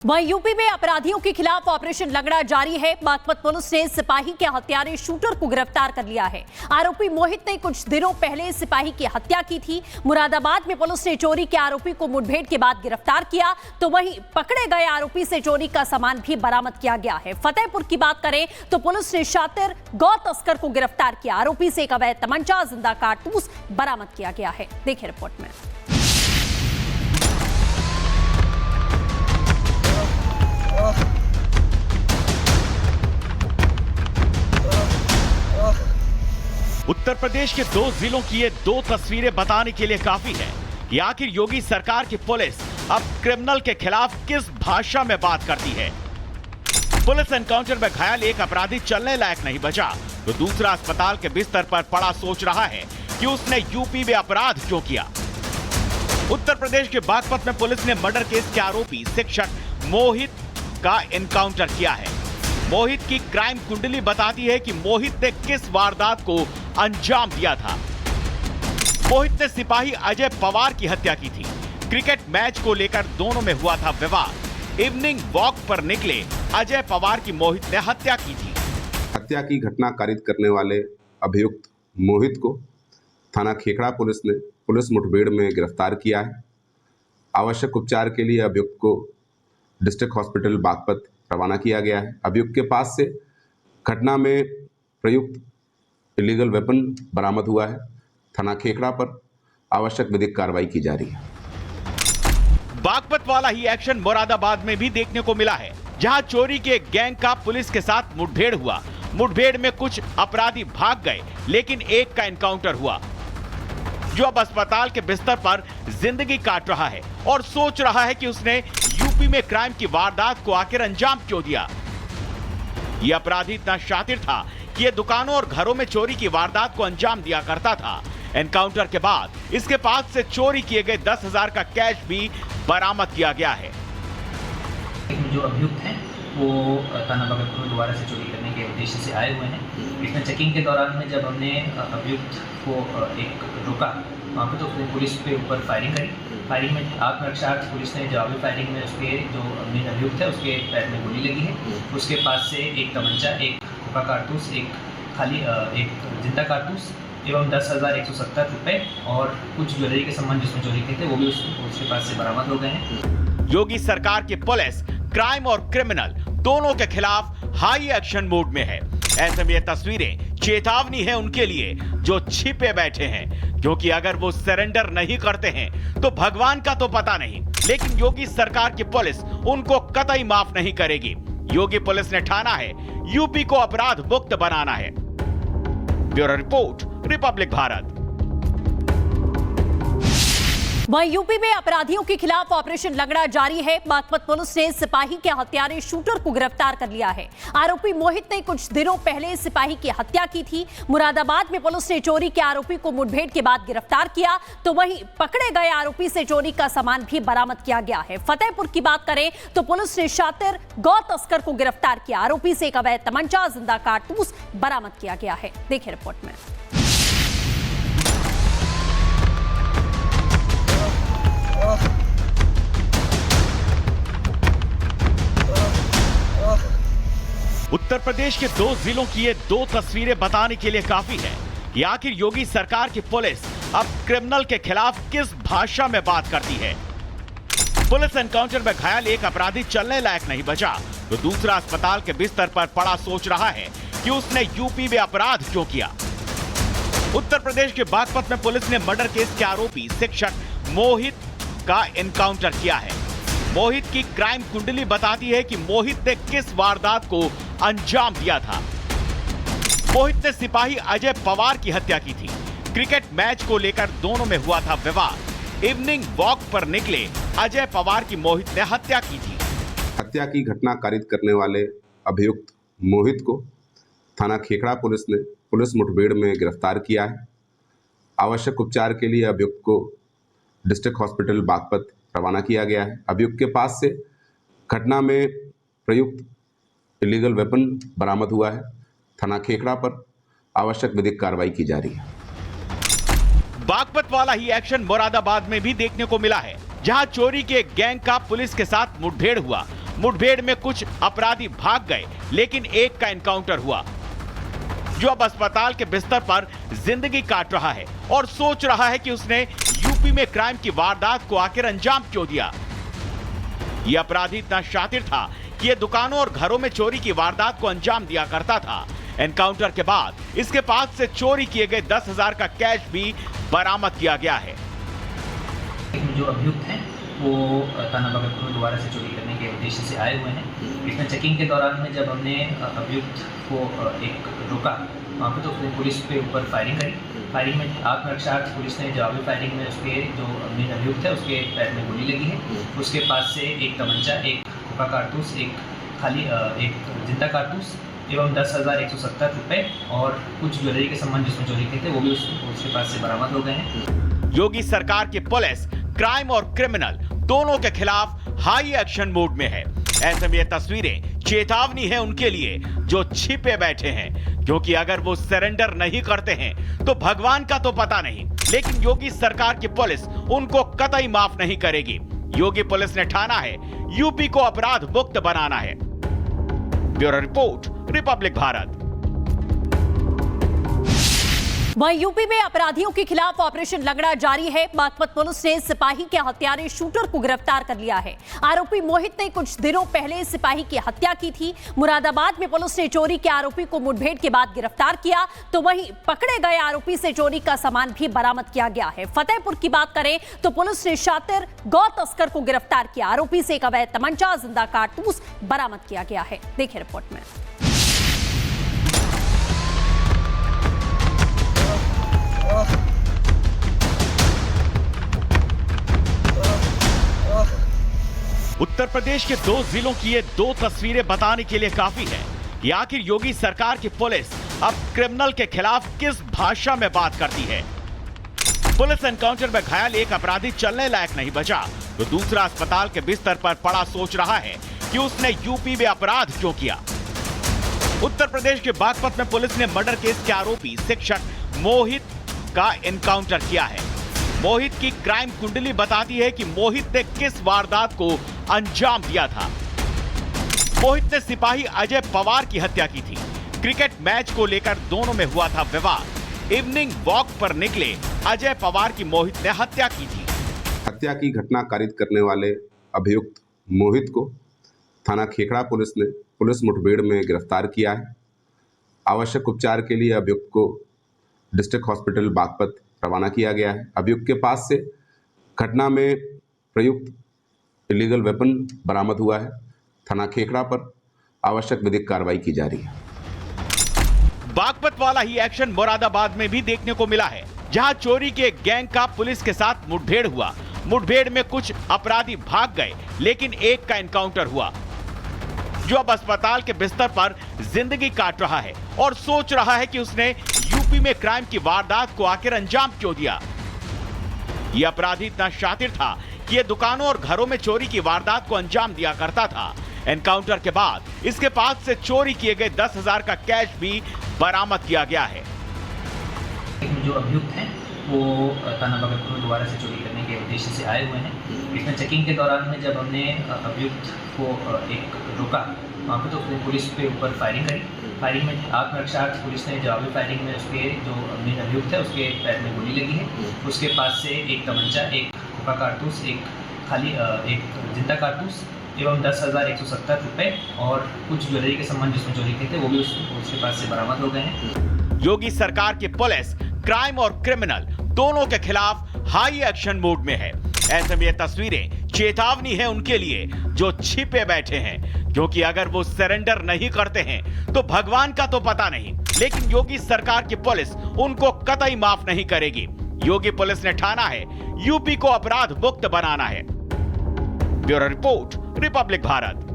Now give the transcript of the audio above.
वहीं यूपी में अपराधियों के खिलाफ ऑपरेशन लंगड़ा जारी है। बागपत पुलिस ने सिपाही के हत्यारे शूटर को गिरफ्तार कर लिया है। आरोपी मोहित ने कुछ दिनों पहले सिपाही की हत्या की थी। मुरादाबाद में पुलिस ने चोरी के आरोपी को मुठभेड़ के बाद गिरफ्तार किया, तो वहीं पकड़े गए आरोपी से चोरी का सामान भी बरामद किया गया है। फतेहपुर की बात करें तो पुलिस ने शातिर गौ तस्कर को गिरफ्तार किया। आरोपी से एक अवैध तमंचा, जिंदा कारतूस बरामद किया गया है। देखिए रिपोर्ट में। उत्तर प्रदेश के दो जिलों की ये दो तस्वीरें बताने के लिए काफी है कि आखिर योगी सरकार की पुलिस अब क्रिमिनल के खिलाफ किस भाषा में बात करती है। पुलिस एनकाउंटर में घायल एक अपराधी चलने लायक नहीं बचा, तो दूसरा अस्पताल के बिस्तर पर पड़ा सोच रहा है कि उसने यूपी में अपराध क्यों किया। उत्तर प्रदेश के बागपत में पुलिस ने मर्डर केस के आरोपी शिक्षक मोहित का एनकाउंटर किया है। मोहित की क्राइम कुंडली बताती है कि मोहित ने किस वारदात को अंजाम दिया था। मोहित ने सिपाही अजय पवार की हत्या की थी। क्रिकेट मैच को लेकर दोनों में हुआ था विवाद। इवनिंग वॉक पर निकले अजय पवार की मोहित ने हत्या की थी। हत्या की घटना कारित करने वाले अभियुक्त मोहित को थाना खेखड़ा पुलिस ने पुलिस मुठभेड़ में गिरफ्तार किया है। आवश्यक उपचार के लिए अभियुक्त को डिस्ट्रिक्ट हॉस्पिटल बागपत रवाना किया गया है। अभियुक्त के पास से घटना में प्रयुक्त इलीगल वेपन बरामद हुआ है। थाना खेखड़ा पर आवश्यक विधिक कार्रवाई की जा रही है। बागपत वाला ही एक्शन मुरादाबाद में भी देखने को मिला है, जहां चोरी के गैंग का पुलिस के साथ मुठभेड़ हुआ। मुठभेड़ में कुछ अपराधी भाग गए, लेकिन एक का एनकाउंटर हुआ, जो अब अस्पताल के बिस्तर पर जिंदगी काट रहा है और सोच रहा है कि उसने यूपी में क्राइम की वारदात को आखिर अंजाम क्यों दिया। यह अपराधी इतना शातिर था कि यह दुकानों और घरों में चोरी की वारदात को अंजाम दिया करता था। एनकाउंटर के बाद इसके पास से चोरी किए गए 10,000 का कैश भी बरामद किया गया है। जो अभियुक्त हैं वो थाना बागपत में दोबारा से चोरी करने के उद्देश्य से आए हुए हैं। इसमें चेकिंग के दौरान में जब हमने अभियुक्त को एक रोका, वहाँ पे तो उसने पुलिस पे ऊपर फायरिंग करी। फायरिंग में आत्मरक्षार्थ पुलिस ने जवाबी फायरिंग में उसके जो मेन अभियुक्त है उसके पैर में गोली लगी है। उसके पास से एक तमंचा, एक खोखा कारतूस, एक खाली एक जिंदा कारतूस एवं 10,170 रुपये और कुछ ज्वेलरी के सामान जिसमें चोरी किए थे वो भी उसके पास से बरामद हो गए हैं। योगी सरकार की पुलिस क्राइम और क्रिमिनल दोनों के खिलाफ हाई एक्शन मोड में है। ऐसे में ये तस्वीरें चेतावनी है उनके लिए जो छिपे बैठे हैं, क्योंकि अगर वो सरेंडर नहीं करते हैं तो भगवान का तो पता नहीं, लेकिन योगी सरकार की पुलिस उनको कतई माफ नहीं करेगी। योगी पुलिस ने ठाना है यूपी को अपराध मुक्त बनाना है। Bureau report, Republic Bharat. वहीं यूपी में अपराधियों के खिलाफ ऑपरेशन लंगड़ा जारी है। बागपत पुलिस ने सिपाही के हत्यारे शूटर को गिरफ्तार कर लिया है। आरोपी मोहित ने कुछ दिनों पहले सिपाही की हत्या की थी। मुरादाबाद में पुलिस ने चोरी के आरोपी को मुठभेड़ के बाद गिरफ्तार किया, तो वहीं पकड़े गए आरोपी से चोरी का सामान भी बरामद किया गया है। फतेहपुर की बात करें तो पुलिस ने शातिर गौ तस्कर को गिरफ्तार किया। आरोपी से एक अवैध तमंचा, जिंदा कारतूस बरामद किया गया है। देखिए रिपोर्ट में। उत्तर प्रदेश के दो जिलों की ये दो तस्वीरें बताने के लिए काफी है कि आखिर योगी सरकार की पुलिस अब क्रिमिनल के खिलाफ किस भाषा में बात करती है। पुलिस एनकाउंटर में घायल एक अपराधी चलने लायक नहीं बचा, तो दूसरा अस्पताल के बिस्तर पर पड़ा सोच रहा है कि उसने यूपी में अपराध क्यों किया। उत्तर प्रदेश के बागपत में पुलिस ने मर्डर केस के आरोपी शिक्षक मोहित का एनकाउंटर किया है। मोहित की क्राइम कुंडली बताती है कि मोहित ने किस वारदात को अंजाम दिया था। मोहित ने सिपाही अजय पवार की हत्या की थी। क्रिकेट मैच को लेकर दोनों में हुआ था विवाद। इवनिंग वॉक पर निकले अजय पवार की मोहित ने हत्या की थी। हत्या की घटना कारित करने वाले अभियुक्त मोहित को थाना खेखड़ा पुलिस ने पुलिस मुठभेड़ में गिरफ्तार किया है। आवश्यक उपचार के लिए अभियुक्त को डिस्ट्रिक्ट हॉस्पिटल बागपत रवाना किया गया है। अभियुक्त के पास से घटना में प्रयुक्त इलीगल वेपन बरामद हुआ है। थाना खेखड़ा पर आवश्यक विधिक कार्रवाई की जा रही है। बागपत वाला ही एक्शन मुरादाबाद में भी देखने को मिला है, जहां चोरी के गैंग का पुलिस के साथ मुठभेड़ हुआ। मुठभेड़ में कुछ अपराधी भाग गए, लेकिन एक का एनकाउंटर हुआ, जो अब अस्पताल के बिस्तर पर जिंदगी काट रहा है और सोच रहा है कि उसने यूपी में क्राइम की वारदात को आखिर अंजाम क्यों दिया। यह अपराधी इतना शातिर था कि यह दुकानों और घरों में चोरी की वारदात को अंजाम दिया करता था। एनकाउंटर के बाद इसके पास से चोरी किए गए 10,000 का कैश भी बरामद किया गया है। जो अभियुक्त हैं वो थाना भगतपुर दोबारा से चोरी करने के उद्देश्य से आए हुए हैं। इसमें चेकिंग के दौरान में जब हमने अभियुक्त को एक रोका वहाँ पे, तो उसने पुलिस पे ऊपर फायरिंग करी। फायरिंग में आत्मरक्षार्थ पुलिस ने जवाबी फायरिंग में उसके जो मेन अभियुक्त है उसके पैर में गोली लगी है। उसके पास से एक तमंचा, एक खोखा कारतूस, एक जिंदा कारतूस एवं 10,170 रुपये और कुछ ज्वेलरी के सामान जिसमें चोरी किए थे वो भी उसके पास से बरामद हो गए हैं। योगी सरकार की पुलिस क्राइम और क्रिमिनल दोनों के खिलाफ हाई एक्शन मोड में है। ऐसे में ये तस्वीरें चेतावनी है उनके लिए जो छिपे बैठे हैं, क्योंकि अगर वो सरेंडर नहीं करते हैं तो भगवान का तो पता नहीं, लेकिन योगी सरकार की पुलिस उनको कतई माफ नहीं करेगी। योगी पुलिस ने ठाना है यूपी को अपराध मुक्त बनाना है। Bureau report, Republic Bharat. वहीं यूपी में अपराधियों के खिलाफ ऑपरेशन लंगड़ा जारी है। बागपत पुलिस ने सिपाही के हत्यारे शूटर को गिरफ्तार कर लिया है। आरोपी मोहित ने कुछ दिनों पहले सिपाही की हत्या की थी। मुरादाबाद में पुलिस ने चोरी के आरोपी को मुठभेड़ के बाद गिरफ्तार किया, तो वहीं पकड़े गए आरोपी से चोरी का सामान भी बरामद किया गया है। फतेहपुर की बात करें तो पुलिस ने शातिर गौ तस्कर को गिरफ्तार किया। आरोपी से एक अवैध तमंचा, जिंदा कारतूस बरामद किया गया है। देखिए रिपोर्ट में। उत्तर प्रदेश के 2 जिलों की ये 2 तस्वीरें बताने के लिए काफी है कि आखिर योगी सरकार की पुलिस अब क्रिमिनल के खिलाफ किस भाषा में बात करती है। पुलिस एनकाउंटर में घायल एक अपराधी चलने लायक नहीं बचा, तो दूसरा अस्पताल के बिस्तर पर पड़ा सोच रहा है कि उसने यूपी में अपराध क्यों किया। उत्तर प्रदेश के बागपत में पुलिस ने मर्डर केस के आरोपी शिक्षक मोहित का एनकाउंटर किया है। मोहित की क्राइम कुंडली बताती है कि मोहित ने किस वारदात को अंजाम दिया था। मोहित ने सिपाही अजय पवार की हत्या की थी। क्रिकेट मैच को लेकर दोनों में हुआ था विवाद। इवनिंग वॉक पर निकले अजय पवार की मोहित ने हत्या की थी। हत्या की घटना कारित करने वाले अभियुक्त मोहित को थाना खेखड़ा पुलिस ने पुलिस मुठभेड़ में गिरफ्तार किया है। आवश्यक उपचार के लिए अभियुक्त को डिस्ट्रिक्ट हॉस्पिटल बागपत रवाना किया गया है। अभियुक्त के पास से घटना में प्रयुक्त इलीगल वेपन बरामद हुआ है। थाना खेखड़ा पर आवश्यक विधिक कार्रवाई की जा रही है। बागपत वाला ही एक्शन मुरादाबाद में भी देखने को मिला है, जहां चोरी के गैंग का पुलिस के साथ मुठभेड़ हुआ। मुठभेड़ में कुछ अपराधी भाग गए, लेकिन एक का एनकाउंटर हुआ, जो अब अस्पताल के बिस्तर पर जिंदगी काट रहा है और सोच रहा है कि उसने यूपी में क्राइम की वारदात को आखिर अंजाम क्यों दिया। यह अपराधी इतना शातिर था कि यह दुकानों और घरों में चोरी की वारदात को अंजाम दिया करता था। एनकाउंटर के बाद इसके पास से चोरी किए गए 10,000 का कैश भी बरामद किया गया है। जो अभियुक्त हैं वो थाना भगतपुर दोबारा से चोरी करने के उद्देश्य से आए हुए हैं। इसमें चेकिंग के दौरान में जब हमने अभियुक्त को एक रोका वहाँ पे, तो उसने पुलिस पे ऊपर फायरिंग करी। फायरिंग में आत्मरक्षार्थ पुलिस ने जवाबी फायरिंग में उसके जो मेन अभियुक्त है उसके पैर में गोली लगी है। उसके पास से एक तमंचा, एक खोखा कारतूस, एक जिंदा कारतूस एवं 10,170 रुपये और कुछ ज्वेलरी के सामान जिसमें चोरी किए थे वो भी उसके पास से बरामद हो गए हैं। योगी सरकार की पुलिस क्राइम और क्रिमिनल दोनों के खिलाफ हाई एक्शन मोड में है। ऐसे में ये तस्वीरें चेतावनी है उनके लिए जो छिपे बैठे हैं, क्योंकि अगर वो सरेंडर नहीं करते हैं तो भगवान का तो पता नहीं, लेकिन योगी सरकार की पुलिस उनको कतई माफ नहीं करेगी। योगी पुलिस ने ठाना है यूपी को अपराध मुक्त बनाना है। Bureau report, Republic Bharat.